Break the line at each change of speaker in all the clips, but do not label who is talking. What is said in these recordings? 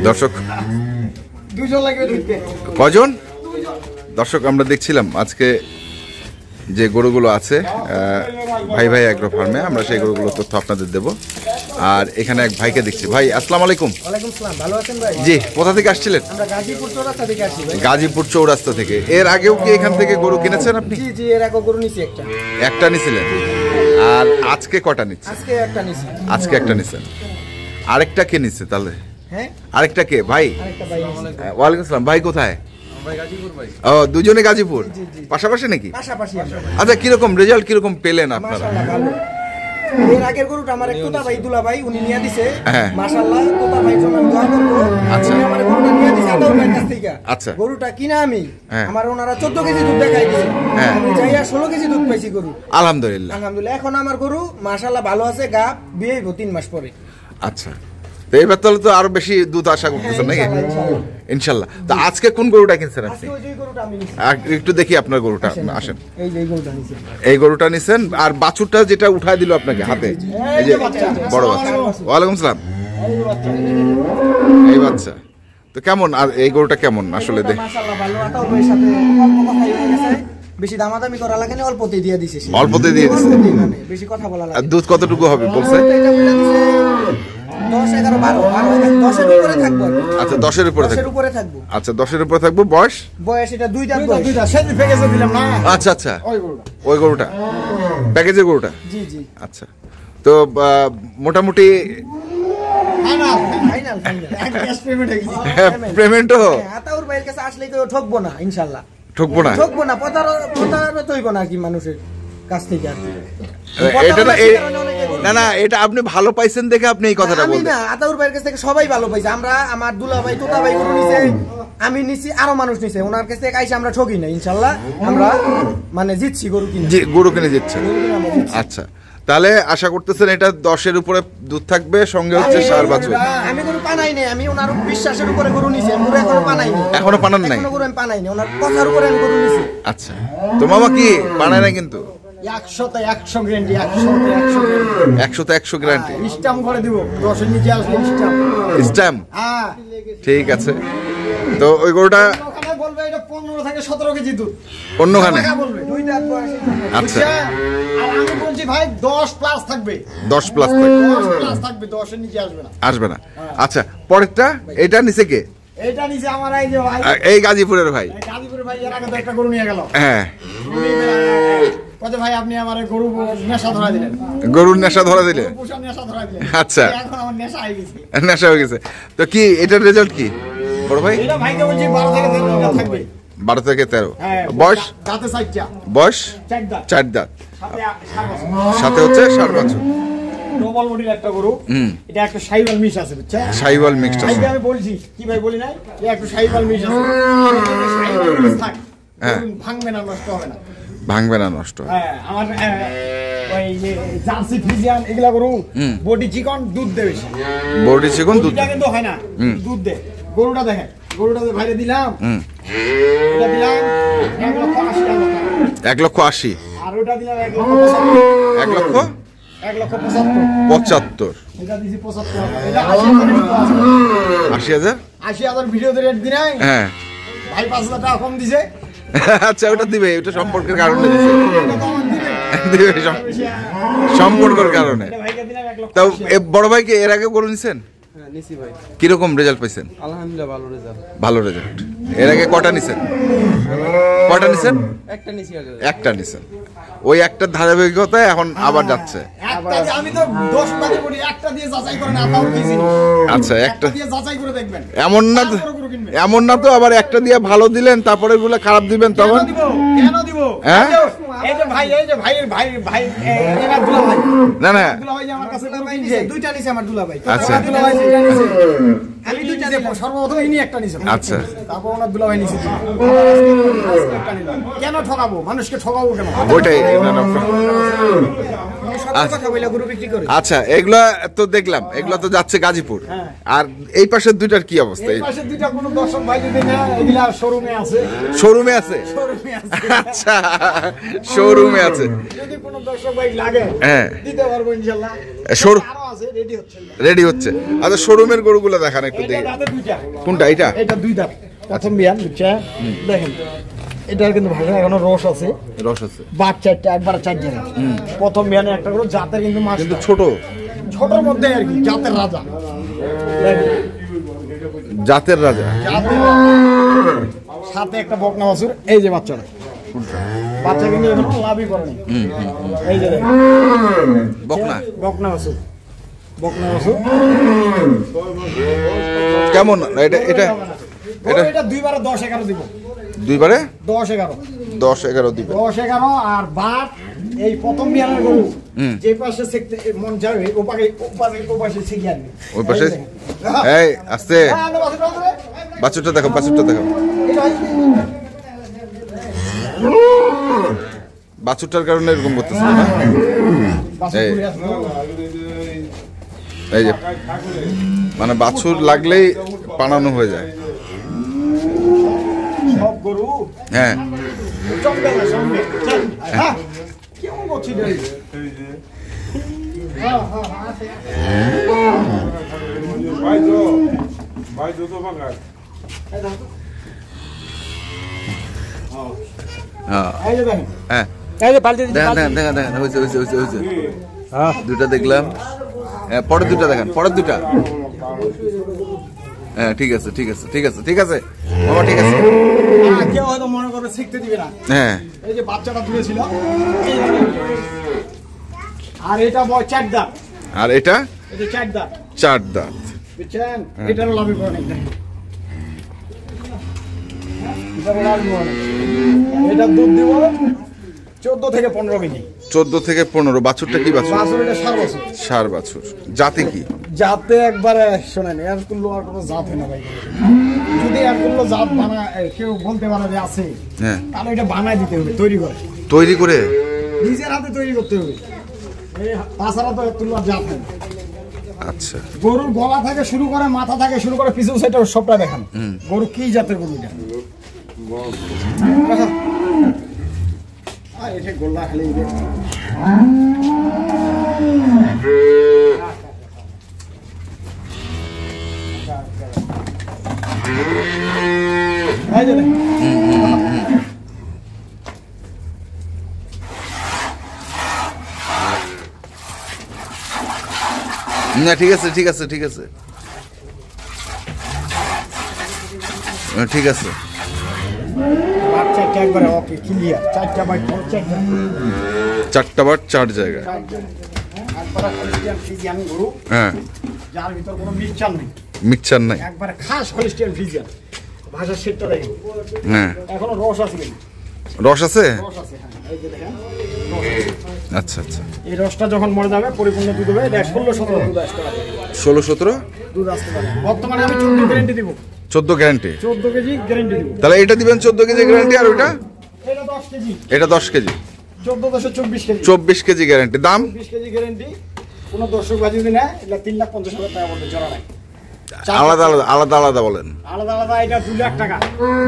দর্শক কজন দর্শক আমরা দেখছিলাম আজকে যে গরুগুলো আছে ভাই ভাই অ্যাগ্রো ফার্মে, আমরা সেই গরুগুলোর তথ্য আপনাদের দেব। আর এখানে এক ভাইকে দেখছি। ভাই আসসালামু আলাইকুম।
ওয়ালাইকুম আসসালাম, ভালো আছেন ভাই?
জি, কোথা থেকে আসছিলেন?
আমরা গাজীপুর চৌরাস্তা থেকে আসি ভাই।
গাজীপুর চৌরাস্তা থেকে। এর আগেও কি এখান থেকে গরু কিনেছেন আপনি?
জি জি, এর আগে গরু নিছি একটা।
একটা নিছিলেন? আর আজকে কটা নিচ্ছেন?
আজকে একটা নিছি।
আজকে একটা নিছেন। আরেকটা কে নিচ্ছে তাহলে?
হ্যাঁ,
আরেকটা কে? ভাই।
আরেকটা ভাই।
ওয়ালাইকুম আসসালাম। ভাই কোথায়?
ভাই গাজীপুর ভাই।
ও, দুজনে গাজীপুর পাশাপাশি নাকি?
পাশাপাশি আমরা।
আচ্ছা, কিরকম রেজাল্ট কিরকম পেলেন আপনারা?
মাশাআল্লাহ ভালো। এর আগের গরুটা আমার এক তোতা ভাই, দুলা ভাই, উনি নিয়ে দিছে।
হ্যাঁ।
মাশাআল্লাহ, তোতা ভাই জন্য আমি দোয়া করব।
আচ্ছা।
উনি আমার গরুটা নিয়ে দিছে আদাউর ভাইয়ের কাছ থেকে।
আচ্ছা।
গরুটা কিনা আমি,
হ্যাঁ।
আমার ওনারা 14 কেজি দুধ দেখাই দিছে।
হ্যাঁ।
আমি যাইয়া 16 কেজি দুধ পাইছি গরু।
আলহামদুলিল্লাহ।
আলহামদুলিল্লাহ, এখন আমার গরু মাশাআল্লাহ ভালো আছে, গাব বিয়েইব 3 মাস পরে।
আচ্ছা, তো এবার তাহলে তো আরো বেশি দুধ আশা করতেছেন নাকি?
ইনশাআল্লাহ।
ইনশাল্লাহ। তো আজকে কোন গরুটা কিনছেন আপনি?
আজকে ওই যে গরুটা আমি নিছি।
একটু দেখি আপনার গরুটা। আসেন।
এই যে গরুটা নিছি।
এই গরুটা নিছেন। আর বাছুরটা যেটা উঠায় দিল আপনাকে হাতে, এই যে বড় বাচ্চা। ওয়ালাইকুম সালাম। এই বাচ্চা তো কেমন? আর এই গরুটা কেমন আসলে? দেখ,
মাশাআল্লাহ ভালো। আতাউর ভাইয়ের সাথে অল্প কথাই হয়ে গেছে, বেশি দামাদামি করা লাগে না, অল্পতেই দিয়ে দিছে সে।
অল্পতে দিয়ে দিছে।
মানে বেশি কথা বলা লাগে
আর
না।
দুধ কতটুকু হবে বলছে?
এটা বলে দিছে 10 11 12 10 এর উপরে থাকবো।
আচ্ছা, 10-এর উপরে
10 এর
থাকবো।
উপরে থাকবো।
আচ্ছা, 10-এর উপরে থাকবো। বয়স?
বয়স এটা 2 দাঁত বয়স।
সেদিন প্যাকেজে দিলাম না
আচ্ছা আচ্ছা,
ওই গরুটা।
ওই গরুটা প্যাকেজের গরুটা।
জি জি,
আচ্ছা, তো মোটামুটি
final
final final
cash payment হয়ে গেছে।
পেমেন্টও
আতাউর ভাইয়ের কাছে আসলে কেউ ঠকবো না ইনশাআল্লাহ।
ঠকবো না?
ঠকবো না, প্রতারণা হইব না কি মানুষের কাছ থেকে আর কি।
এটা না না, এটা আপনি ভালো পাইছেন দেখে আপনি এই কথাটা
আমি
বলছেন।
না, আতাউর ভাইয়ের কাছ থেকে সবাই ভালো পাইছে। আমরা, আমার দুলা ভাই, তোতা ভাই গরু নিছে, আমি নিছি, আরো মানুষ নিছে। ওনার কাছ থেকে আইসা আমরা ঠকি না ইনশাআল্লাহ। আমরা মানে জিতছি গরু কিনে।
জি, গরু কিনে দিচ্ছেন।
গরু কিনে আমরা জিতছি।
আচ্ছা, তাহলে আশা করতেছেন এটা 10-এর উপরে দুধ থাকবে, সঙ্গে হচ্ছে ষাঁড় বাছুর।
আমি গরু পানাই নাই, আমি ওনার বিশ্বাসের উপরে গরু নিছি। আমি গরু এখনো পানাই নাই।
এখনো পানান নাই?
এখনো গরু আমি পানাই নাই, ওনার কথার উপরে আমি গরু নিছি।
আচ্ছা, তো মামা কি বানায় না কিন্তু?
100তে 100 গ্যারান্টি, 100তে 100 গ্যারান্টি।
100-তে 100 গ্যারান্টি।
স্ট্যাম্প করে দিব, 10 এর নিচে আসলে স্ট্যাম্প।
স্ট্যাম্প?
হ্যাঁ,
ঠিক আছে। তো ওই গরুটা
ওখানে বলবে এটা 15 থেকে 17 কেজি দুধ।
অন্যখানে?
টাকা বলবে
2 দাঁত বয়স।
আচ্ছা,
বুঝছেন? আর আমি বলছি ভাই 10 প্লাস থাকবে,
10 প্লাস থাকবে,
10 প্লাস থাকবে, 10 এর নিচে আসবে না।
আসবে না। আচ্ছা, পরেরটা এটা নিচে কে?
এটা নিচে আমার এই যে ভাই,
এই গাজীপুরের ভাই।
গাজীপুরের ভাই এর আগে তো একটা গরু নিয়ে গেল।
হ্যাঁ,
কত ভাই আপনি আমার গরু নেশা ধরা দিলেন,
গরুর নেশা ধরা দিলে?
গরু পোষার নেশা ধরা দিলেন।
আচ্ছা।
এখন আমার নেশা হয়ে গেছে।
নেশা হয়ে গেছে। তো কি এটার রেজাল্ট কি বড় ভাই?
এটা ভাইকে বলছি 12 থেকে 13 লিটার থাকবে।
12 থেকে 13।
হ্যাঁ,
বয়স?
দাঁতে 4টা,
বয়স
4 দাঁত,
4 দাঁত,
সাথে 7 বছর।
সাথে হচ্ছে ষাঁড় বাছুর।
ডবল বডির একটা গরু। এটা একটা শাহিওয়াল মিক্স আছে, বুঝছেন?
শাহিওয়াল মিক্সড আছে।
ভাইকে আমি বলছি কি ভাই বলি নাই, এই একটা শাহিওয়াল মিক্স আছে। শাহিওয়াল মিক্স থাক,
হ্যাঁ।
গরু ভাঙবে না, নষ্ট হবে না।
ভাঙবে না, নষ্ট হবে।
হ্যাঁ, আমার ওই যে জার্সি ফ্রিজিয়ান এগুলা গরু বডি চিকন, দুধ দেবে বেশি।
বডি চিকন, দুধ।
দুধটা কিন্তু হয় না, দুধ দে। গরুটা দেখেন, গরুটা ভাইরে দিলাম, এটা দিলাম 1,80,000 টাকা।
1,80,000।
আর ওটা দিলাম 1,75,000।
1,75,000।
1,75,000। এটা দিছি 75,000। এটা 80,000।
80,000?
80,000 ভিডিওতে রেট দি নাই।
হ্যাঁ।
ভাই 5,000 টাকা কম দিছে।
আচ্ছা, ওটা দিবে, ওটা সম্পর্কের কারণে দিবে।
এটা তো আমার দিবে।
দিবে সম্পর্কের কারণে।
এটা ভাইকে দিলাম 1,80,000।
তাও বড় ভাইকে এর আগে গরু নিছেন?
হ্যাঁ নিছি ভাই।
কিরকম রেজাল্ট পাইছেন?
আলহামদুলিল্লাহ ভালো রেজাল্ট।
ভালো রেজাল্ট। এর আগে কটা নিছেন? কটা নিছেন?
একটা নিছি আগে।
একটা নিছেন। ওই একটা ধারাবাহিকতায় এখন আবার যাচ্ছে।
একটা যে আমি তো 10 টাকা করি, একটা দিয়ে যাচাই করেন, আপনাও কি জিনিস।
আচ্ছা, একটা
দিয়ে যাচাই করে দেখবেন।
এমন না, এমন না তো আবার একটা দিয়ে ভালো দিলেন তারপরে এগুলো খারাপ দিবেন তখন?
কেন দিব? কেন দিব?
হ্যাঁ?
এই যে ভাই, এই যে ভাইয়ের ভাই ভাই এরা দুলা ভাই।
না না,
দুলা ভাই যে আমার কাছে
দুলা ভাই নিছে, 2টা নিছে আমার দুলা ভাই।
আচ্ছা।
দুলা ভাই দুইটা নিছে। আমি দুইটা নিছে, সর্বপ্রথম ইনি একটা নিছে।
আচ্ছা।
তারপর ওনার দুলা ভাই নিছে। আজকে একটা নিলাম। কেন ঠকাবো? মানুষকে ঠকাবো কেন?
ওইটাই। না না,
আমি সব কথা বলে গরু বিক্রি করি।
আচ্ছা, এগুলা তো দেখলাম, এগুলা তো যাচ্ছে গাজীপুর।
হ্যাঁ।
আর এই পাশের দুইটার কি অবস্থা?
এই পাশে দুইটা কোনো দর্শক ভাই যদি না, এগুলা শোরুমে আছে।
শোরুমে আছে?
শোরুমে আছে।
আচ্ছা, শোরুমে আছে।
যদি কোনো দর্শক ভাই লাগে,
হ্যাঁ,
দিতে পারবো ইনশাআল্লাহ। আরো আছে, রেডি হচ্ছে।
রেডি হচ্ছে। আচ্ছা, শোরুমের গরুগুলো দেখান একটু দেখি।
এটা দাঁতে দুইটা।
কোনটা? এটা?
এটা দুই দাঁত। প্রথম বিয়ান বুঝছেন? দেখেন এটার কিন্তু ভালো এখনো রস আছে,
রস আছে,
বাচ্চাটা একবার 4 জায়গা। প্রথম বিয়ানে একটা করে জাতের কিন্তু মাছ,
কিন্তু ছোট,
ছোটর মধ্যে আর কি, জাতের রাজা। দেখেন,
জাতের রাজা।
জাতের সাথে একটা বকনা বাছুর। এই যে বাচ্চাটা, বাচ্চা কিন্তু এখনো লাভই করেনি। এই যে দেখেন,
বকনা,
বকনা বাছুর, বকনা বাছুর।
কেমন এটা? এটা
এটা দুইবারে 10-11 দিব।
দুইবারে
10-11
10-11 দিবে।
10-11 আর বাট এই প্রথম বিয়ানের গরু যে পাশে সেকতে মন যাবে ও পাশে শিখে আনবে।
ওই পাশে এই আস্তে, বাছুরটা দেখো, বাছুরটা দেখো। বাছুরটার কারণে এরকম করতেছে না? এই যে মানে বাছুর লাগলেই পানানো হয়ে যায়।
সব গরু
হ্যাঁ,
চমকে না সামনে। হ্যাঁ, কেমন করছিস রে? এই যে দেখেন,
হ্যাঁ,
এই যে পাল্টে
দেখেন দেখেন দেখেন দেখেন, হয়েছে হয়েছে হয়েছে হয়েছে। দুটা দেখলাম, হ্যাঁ, পরের দুটা দেখেন, পরের দুটা। হ্যাঁ, ঠিক আছে ঠিক আছে ঠিক আছে ঠিক আছে বাবা, ঠিক আছে।
কেউ হয়তো মনে করবে শিখতে দিবে না।
হ্যাঁ,
এই যে বাচ্চাটা তুলেছিল, আর এটা বয় 4 দাঁত।
আর এটা?
এটা 4 দাঁত।
4 দাঁত।
বুঝছেন? এটার লাভই করে নাই। এটা দুধ দিব 14 থেকে 15 কেজি।
14 থেকে 15। বাছুরটা কি বাছুর?
বাছুর এটা 7 বছর।
ষাঁড় বাছুর। জাতি কি?
জাতে একবারে শোনেন, এর কুল্লো আর কোনো জাত হয় না ভাই। যদি এর কুল্লো জাত বানা কেউ বলতে পারে যে আছে,
হ্যাঁ,
তাহলে এটা বানায় দিতে হবে, তৈরি করে,
তৈরি করে
নিজের হাতে তৈরি করতে হবে। তাছাড়া তো এর তুল্লো জাত হয় না।
আচ্ছা,
গরুর গলা থেকে শুরু করে, মাথা থেকে শুরু করে, পিছন সাইডটা সবটা দেখান। গরু কি জাতের গরু এটা? এটা গোল্লা খালি
না, ঠিক আছে ঠিক আছে ঠিক আছে ঠিক আছে।
বাচ্চাটা একবারে ওকে ক্লিয়ার। 4টা বাই
4টা বার 4 জায়গায়।
একবারে হলিস্টিয়ান ফ্রিজিয়ান গরু,
হ্যাঁ,
যার ভিতর কোনো মিক্সচার নেই,
মিক্সচার নাই।
একবারে খাস হলিস্টিয়ান ফ্রিজিয়ান। ভাষার সেটটা দেখেন,
হ্যাঁ,
এখনো রস আছে কিন্তু।
রস আছে?
রস আছে, হ্যাঁ, এই যে দেখেন।
আচ্ছা আচ্ছা।
এই রসটা যখন মরে যাবে পরিপূর্ণ দুধ হবে। এটা 16-17 দুধ আসতে পারে,
16-17
দুধ আসতে পারে। বর্তমানে আমি 14 গ্যারান্টি দিব।
14 গ্যারান্টি?
14 কেজি গ্যারান্টি দিব।
তাহলে এটা দিবেন 14 কেজি গ্যারান্টি, আর ওইটা?
এটা 10 কেজি।
এটা 10 কেজি।
14-24 কেজি।
24 KG guarantee. দাম?
20 কেজি গ্যারান্টি। কোনো দর্শক বাজি যদি নেয়, এটা 3,50,000 টাকা মধ্যে জোড়া নাই।
আলাদা আলাদা আলাদা আলাদা বলেন।
আলাদা আলাদা এটা 2 লাখ টাকা।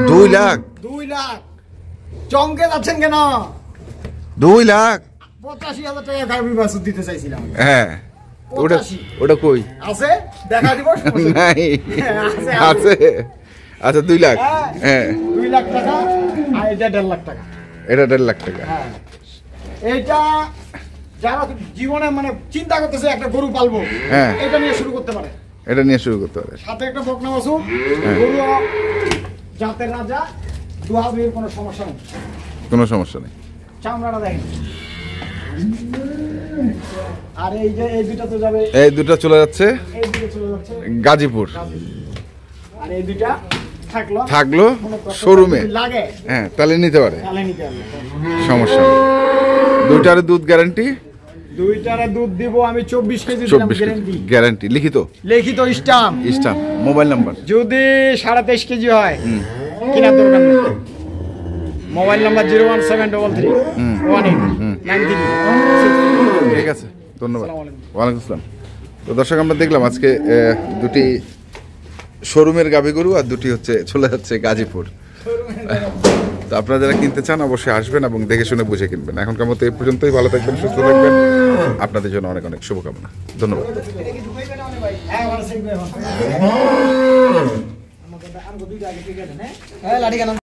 2 লাখ?
2 লাখ চমকে যাচ্ছেন কেন?
2 লাখ?
85,000 টাকা গাভী বাছুর দিতে চাইছিলাম।
হ্যাঁ, ওটা
85
ওটা কই?
আছে, দেখা দিব।
নাই,
আছে,
আছে। আচ্ছা, 2 লাখ। হ্যাঁ,
2 লাখ টাকা। আর এটা 1.5 লাখ টাকা।
এটা 1.5 লাখ টাকা।
হ্যাঁ, এইটা যারা জীবনে মানে চিন্তা করতেছে একটা গরু পালবো,
হ্যাঁ,
এটা নিয়ে শুরু করতে পারে।
এটা নিয়ে শুরু করতে পারে।
সাথে একটা বকনা বাছুর, গরু জাতের রাজা, দুহাবের কোনো সমস্যা নেই,
কোনো সমস্যা নেই।
চামড়াটা দেখেন। আর এই যে এই দুটা তো যাবে,
এই দুটো চলে যাচ্ছে
এই দুটো চলে যাচ্ছে
গাজীপুর।
আর এই দুটা
থাকলো শোরুমে।
লাগে,
হ্যাঁ, তাহলে নিতে পারে,
তাহলে নিতে হবে,
সমস্যা নেই। দুইটার দুধ গ্যারান্টি?
দুইটারে দুধ দিব আমি 24 কেজি দিলাম
24
গ্যারান্টি।
গ্যারান্টি লিখিত?
লিখিত স্টাম্প।
স্টাম্প। Mobile number?
যদি 23.5 কেজি হয় কেনার দরকার নেই। মোবাইল নাম্বার 01733 18
ঠিক আছে, ধন্যবাদ। ওয়ালাইকুম আসসালাম। তো দর্শক আমরা দেখলাম আজকে দুটি শোরুমের গাভী গরু আর দুটি হচ্ছে চলে যাচ্ছে গাজীপুর। তো আপনারা যারা কিনতে চান অবশ্যই আসবেন এবং দেখে শুনে বুঝে কিনবেন। এখনকার মতো এই পর্যন্তই। ভালো থাকবেন, সুস্থ থাকবেন। আপনাদের জন্য অনেক অনেক শুভকামনা। ধন্যবাদ।
লাঠি কেন